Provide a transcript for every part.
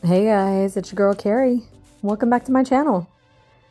Hey guys, it's your girl Carrie. Welcome back to my channel.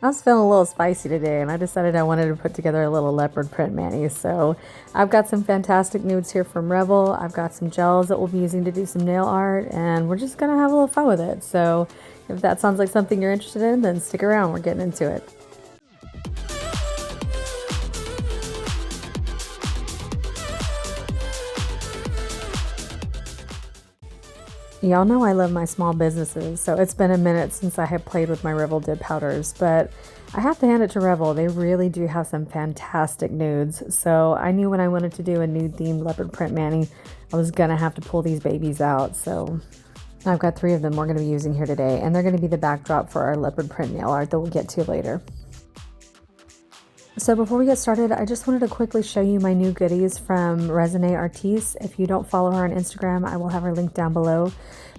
I was feeling a little spicy today and I decided I wanted to put together a little leopard print mani. So I've got some fantastic nudes here from Revel. I've got some gels that we'll be using to do some nail art and we're just gonna have a little fun with it. So if that sounds like something you're interested in, then stick around, we're getting into it. Y'all know I love my small businesses, so it's been a minute since I have played with my Revel dip powders, but I have to hand it to Revel. They really do have some fantastic nudes. So I knew when I wanted to do a nude themed leopard print mani, I was gonna have to pull these babies out. So I've got 3 of them we're gonna be using here today, and they're gonna be the backdrop for our leopard print nail art that we'll get to later. So before we get started, I just wanted to quickly show you my new goodies from Resine Artiste. If you don't follow her on Instagram, I will have her link down below.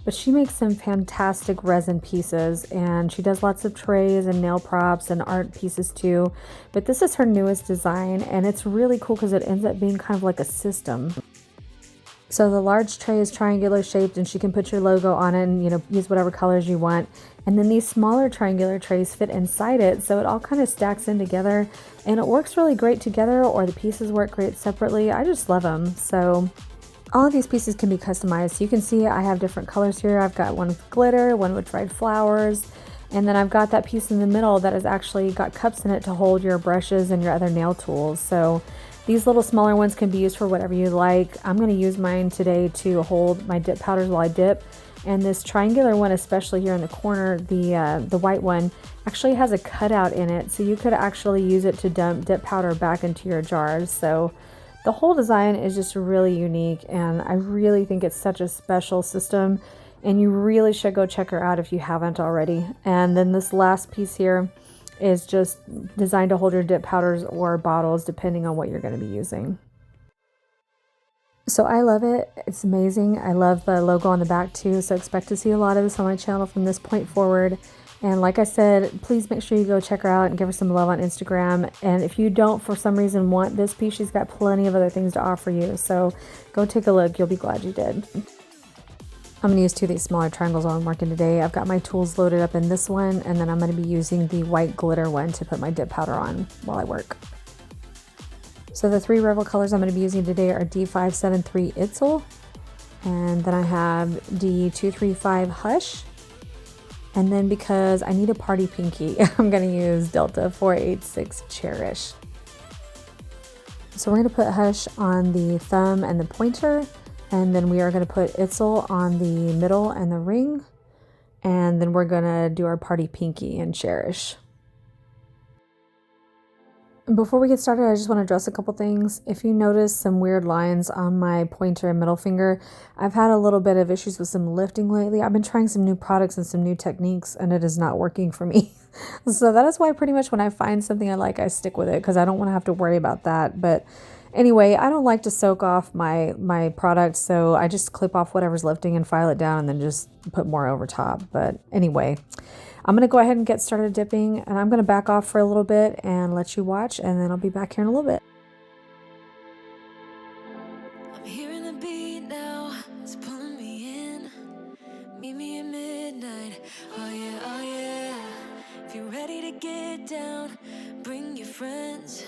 But she makes some fantastic resin pieces and she does lots of trays and nail props and art pieces too. But this is her newest design and it's really cool because it ends up being kind of like a system. So the large tray is triangular shaped and she can put your logo on it and, use whatever colors you want. And then these smaller triangular trays fit inside it. So it all kind of stacks in together and it works really great together, or the pieces work great separately. I just love them. So all of these pieces can be customized. So you can see I have different colors here. I've got one with glitter, one with dried flowers. And then I've got that piece in the middle that has actually got cups in it to hold your brushes and your other nail tools. So these little smaller ones can be used for whatever you like. I'm going to use mine today to hold my dip powders while I dip. And this triangular one, especially here in the corner, the white one, actually has a cutout in it. So you could actually use it to dump dip powder back into your jars. So the whole design is just really unique. And I really think it's such a special system. And you really should go check her out if you haven't already. And then this last piece here is just designed to hold your dip powders or bottles depending on what you're going to be using. So I love it. It's amazing. I love the logo on the back too. So expect to see a lot of this on my channel from this point forward. And like I said, please make sure you go check her out and give her some love on Instagram. And if you don't, for some reason, want this piece, she's got plenty of other things to offer you. So go take a look. You'll be glad you did. I'm going to use 2 of these smaller triangles while I'm working today. I've got my tools loaded up in this one, and then I'm going to be using the white glitter one to put my dip powder on while I work. So the 3 Revel colors I'm going to be using today are D573 Itzel, and then I have D235 Hush, and then because I need a party pinky, I'm going to use D486 Cherish. So we're going to put Hush on the thumb and the pointer, and then we are going to put Itzel on the middle and the ring. And then we're going to do our party pinky and Cherish. Before we get started, I just want to address a couple things. If you notice some weird lines on my pointer and middle finger, I've had a little bit of issues with some lifting lately. I've been trying some new products and some new techniques and it is not working for me. So that is why pretty much when I find something I like, I stick with it because I don't want to have to worry about that. But anyway, I don't like to soak off my product, so I just clip off whatever's lifting and file it down and then just put more over top. But anyway, I'm going to go ahead and get started dipping, and I'm going to back off for a little bit and let you watch, and then I'll be back here in a little bit. I'm hearing the beat now, it's pulling me in. Meet me at midnight, oh yeah, oh yeah. If you're ready to get down, bring your friends.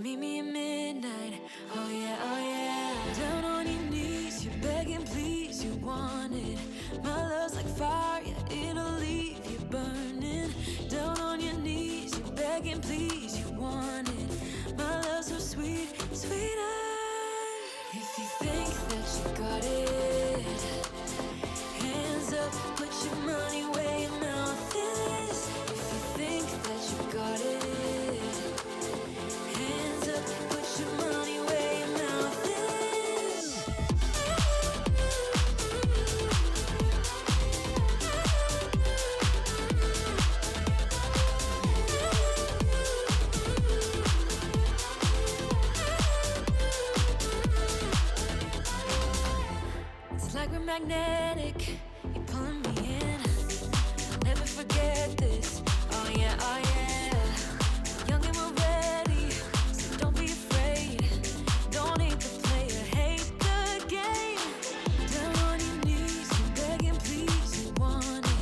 Meet me at midnight, oh yeah, oh yeah. Down on your knees, you're begging, please, you want it. My love's like fire, yeah, it'll leave you burning. Down on your knees, you're begging, please, you want it. My love's so sweet, sweeter. If you think that you got it, hands up, put your money where your mouth is. If you think that you got it, put your money where your mouth is. It's like we're magnetic, you're pulling me in. I'll never forget this, oh yeah, oh yeah. Young and we're ready, so don't be afraid. Don't hate the player, hate the game. Down on your knees, you're begging, please, you want it.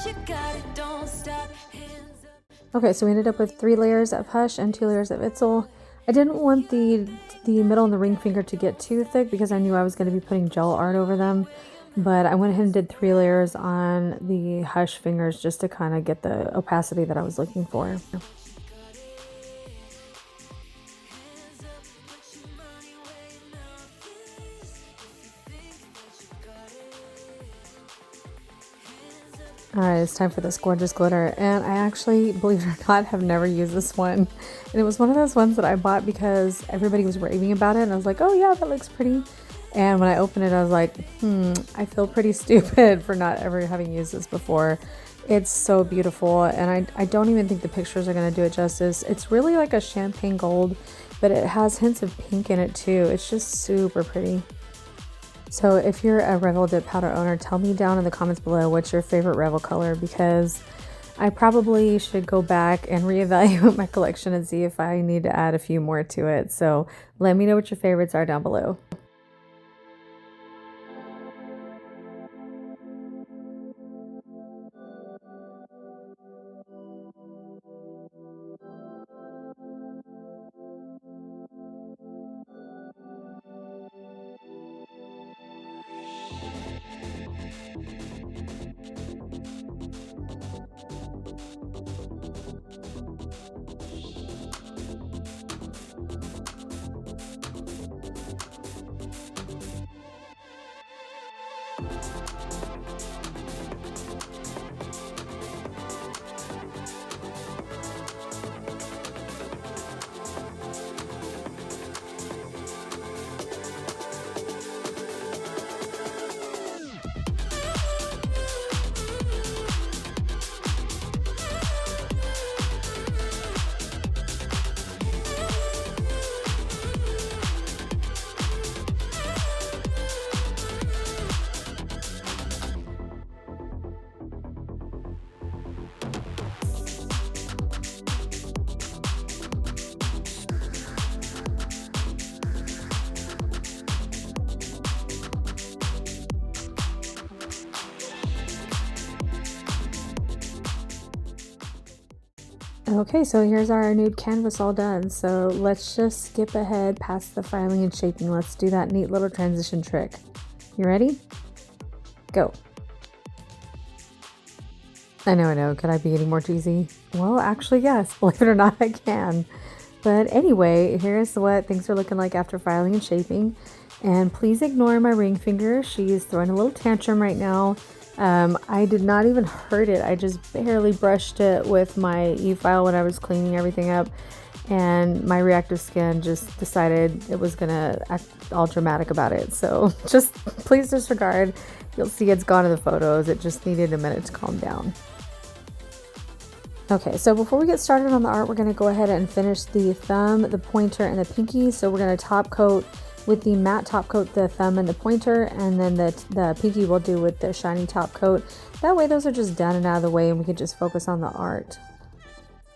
you got it, don't stop. Hands up. Okay, so we ended up with 3 layers of Hush and 2 layers of Itzel. I didn't want the middle and the ring finger to get too thick because I knew I was going to be putting gel art over them. But I went ahead and did 3 layers on the Hush fingers just to kind of get the opacity that I was looking for. Alright, it's time for this gorgeous glitter, and I actually, believe it or not, have never used this one. And it was one of those ones that I bought because everybody was raving about it, and I was like, oh yeah, that looks pretty. And when I opened it, I was like, I feel pretty stupid for not ever having used this before. It's so beautiful, and I don't even think the pictures are going to do it justice. It's really like a champagne gold, but it has hints of pink in it too. It's just super pretty. So if you're a Revel dip powder owner, tell me down in the comments below what's your favorite Revel color, because I probably should go back and reevaluate my collection and see if I need to add a few more to it. So let me know what your favorites are down below. Okay, so here's our nude canvas all done. So let's just skip ahead past the filing and shaping. Let's do that neat little transition trick. You ready? Go. I know. Could I be any more cheesy? Well, actually, yes. Believe it or not, I can. But anyway, here's what things are looking like after filing and shaping. And please ignore my ring finger. She's throwing a little tantrum right now. I did not even hurt it. I just barely brushed it with my e-file when I was cleaning everything up. And my reactive skin just decided it was gonna act all dramatic about it. So just please disregard. You'll see it's gone in the photos. It just needed a minute to calm down. Okay, so before we get started on the art, we're gonna go ahead and finish the thumb, the pointer, and the pinky. So we're gonna top coat with the matte top coat the thumb and the pointer, and then the pinky we'll do with the shiny top coat. That way those are just done and out of the way, and we can just focus on the art.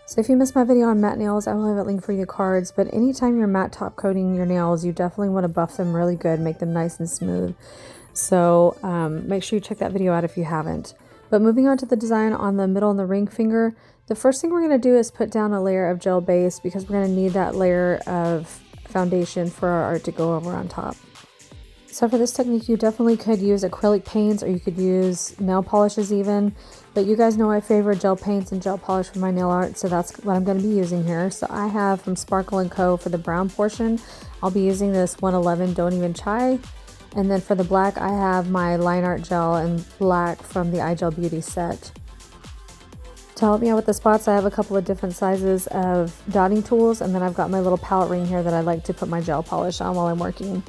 So if you missed my video on matte nails, I will have it linked for you in the cards, but anytime you're matte top coating your nails, you definitely want to buff them really good, make them nice and smooth. So make sure you check that video out if you haven't. But moving on to the design on the middle and the ring finger, the first thing we're going to do is put down a layer of gel base because we're going to need that layer of foundation for our art to go over on top. So for this technique, you definitely could use acrylic paints, or you could use nail polishes even, but you guys know I favor gel paints and gel polish for my nail art, so that's what I'm going to be using here. So I have from Sparkle & Co. for the brown portion, I'll be using this 111 Don't Even Chai, and then for the black I have my line art gel in black from the iGel Beauty set. To help me out with the spots, I have a couple of different sizes of dotting tools, and then I've got my little palette ring here that I like to put my gel polish on while I'm working.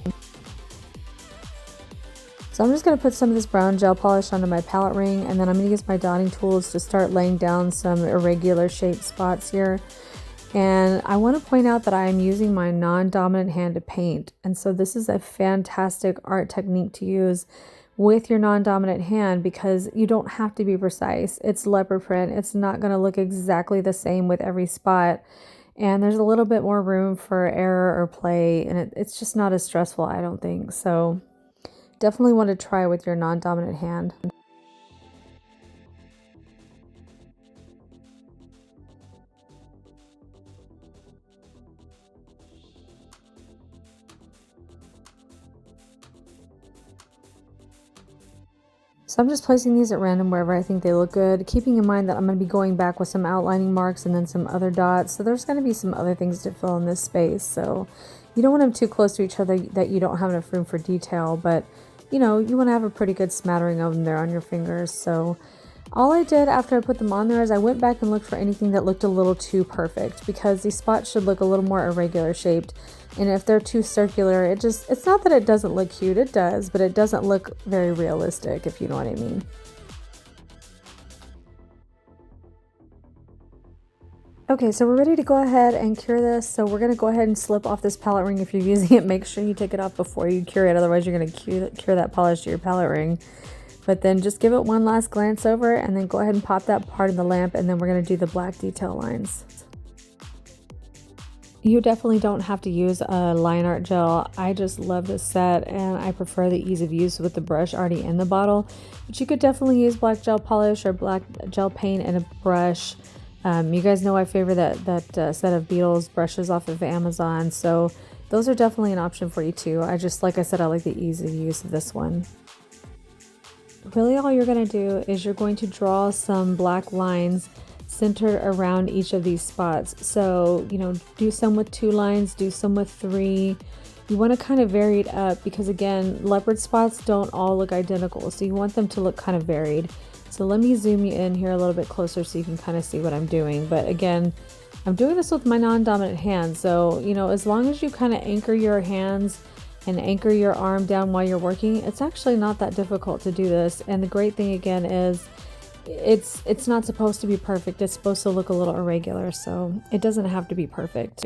So I'm just going to put some of this brown gel polish onto my palette ring, and then I'm going to use my dotting tools to start laying down some irregular shaped spots here. And I want to point out that I am using my non-dominant hand to paint, and so this is a fantastic art technique to use with your non-dominant hand because you don't have to be precise. It's leopard print. It's not going to look exactly the same with every spot, and there's a little bit more room for error or play, and it's just not as stressful, I don't think. So definitely want to try with your non-dominant hand. So I'm just placing these at random wherever I think they look good, keeping in mind that I'm going to be going back with some outlining marks and then some other dots. So there's going to be some other things to fill in this space. So you don't want them too close to each other that you don't have enough room for detail, but you know, you want to have a pretty good smattering of them there on your fingers. So all I did after I put them on there is I went back and looked for anything that looked a little too perfect, because these spots should look a little more irregular shaped. And if they're too circular, it's not that it doesn't look cute, it does, but it doesn't look very realistic, if you know what I mean. Okay, so we're ready to go ahead and cure this. So we're going to go ahead and slip off this palette ring. If you're using it, make sure you take it off before you cure it. Otherwise, you're going to cure that polish to your palette ring. But then just give it one last glance over and then go ahead and pop that part of the lamp, and then we're going to do the black detail lines. You definitely don't have to use a line art gel. I just love this set and I prefer the ease of use with the brush already in the bottle. But you could definitely use black gel polish or black gel paint and a brush. You guys know I favor that set of Beetles brushes off of Amazon. So those are definitely an option for you too. Like I said, I like the ease of use of this one. Really all you're going to do is you're going to draw some black lines centered around each of these spots. So, you know, do some with 2 lines, do some with 3. You want to kind of vary it up because, again, leopard spots don't all look identical. So you want them to look kind of varied. So let me zoom you in here a little bit closer so you can kind of see what I'm doing. But again, I'm doing this with my non-dominant hand. So, you know, as long as you kind of anchor your hands and anchor your arm down while you're working, it's actually not that difficult to do this. And the great thing again is it's not supposed to be perfect. It's supposed to look a little irregular, so it doesn't have to be perfect.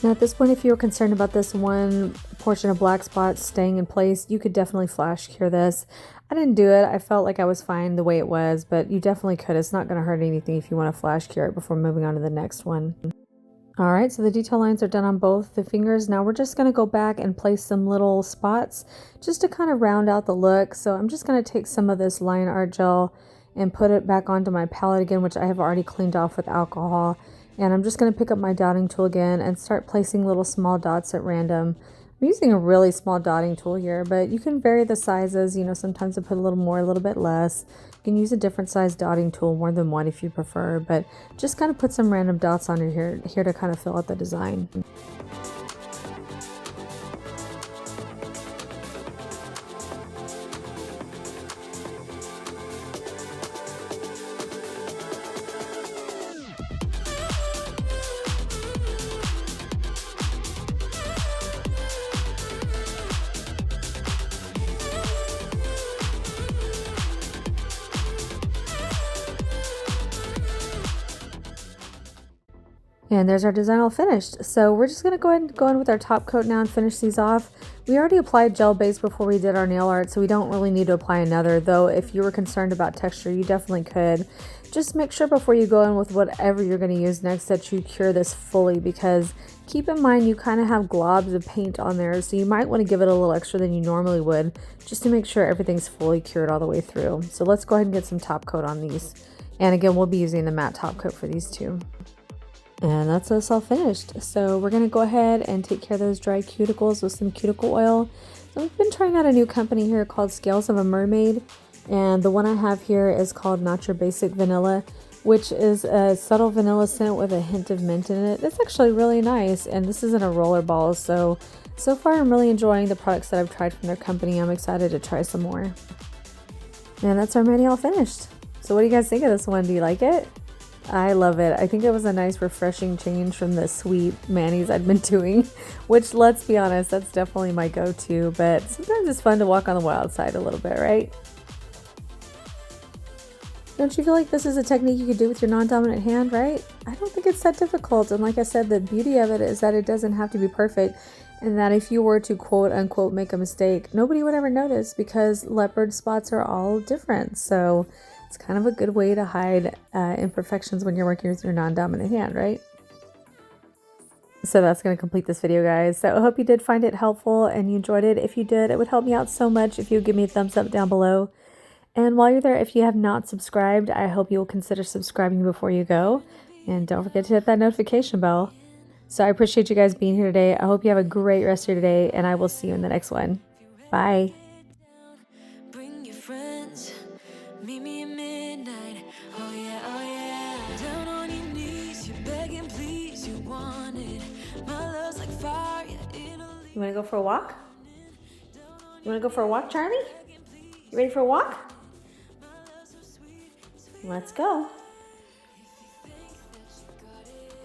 Now at this point, if you were concerned about this one portion of black spots staying in place, you could definitely flash cure this. I didn't do it. I felt like I was fine the way it was, but you definitely could. It's not going to hurt anything if you want to flash cure it before moving on to the next one. Alright, so the detail lines are done on both the fingers. Now we're just going to go back and place some little spots just to kind of round out the look. So I'm just going to take some of this line art gel and put it back onto my palette again, which I have already cleaned off with alcohol. And I'm just going to pick up my dotting tool again and start placing little small dots at random. I'm using a really small dotting tool here, but you can vary the sizes. You know, sometimes I put a little more, a little bit less. You can use a different size dotting tool, more than one if you prefer, but just kind of put some random dots on here to kind of fill out the design. And there's our design all finished. So we're just going to go ahead and go in with our top coat now and finish these off. We already applied gel base before we did our nail art, so we don't really need to apply another, though if you were concerned about texture, you definitely could. Just make sure before you go in with whatever you're going to use next that you cure this fully, because keep in mind you kind of have globs of paint on there, so you might want to give it a little extra than you normally would, just to make sure everything's fully cured all the way through. So let's go ahead and get some top coat on these. And again, we'll be using the matte top coat for these two. And that's us all finished. So we're going to go ahead and take care of those dry cuticles with some cuticle oil. So I've been trying out a new company here called Scales of a Mermaid. And the one I have here is called Not Your Basic Vanilla, which is a subtle vanilla scent with a hint of mint in it. It's actually really nice. And this isn't a roller ball. So far I'm really enjoying the products that I've tried from their company. I'm excited to try some more. And that's our mani all finished. So what do you guys think of this one? Do you like it? I love it. I think it was a nice refreshing change from the sweet manis I'd been doing, which, let's be honest, that's definitely my go-to, but sometimes it's fun to walk on the wild side a little bit, right? Don't you feel like this is a technique you could do with your non-dominant hand, right? I don't think it's that difficult. And like I said, the beauty of it is that it doesn't have to be perfect, and that if you were to quote unquote make a mistake, nobody would ever notice because leopard spots are all different. So it's kind of a good way to hide imperfections when you're working with your non-dominant hand, right? So that's going to complete this video, guys. So I hope you did find it helpful and you enjoyed it. If you did, it would help me out so much if you would give me a thumbs up down below. And while you're there, if you have not subscribed, I hope you will consider subscribing before you go. And don't forget to hit that notification bell. So I appreciate you guys being here today. I hope you have a great rest of your day, and I will see you in the next one. Bye. Bring your friends, meet me at midnight. Oh yeah, oh yeah. Down on your knees, you're begging, please, you want it. My love's like fire, it'll. You want to go for a walk? You want to go for a walk, Charlie? You ready for a walk? Let's go.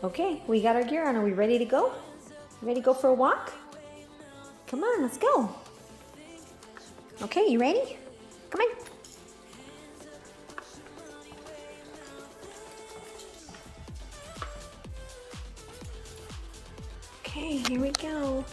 Okay, we got our gear on. Are we ready to go? Ready to go for a walk? Come on, let's go. Okay, you ready? Come on. Okay, here we go.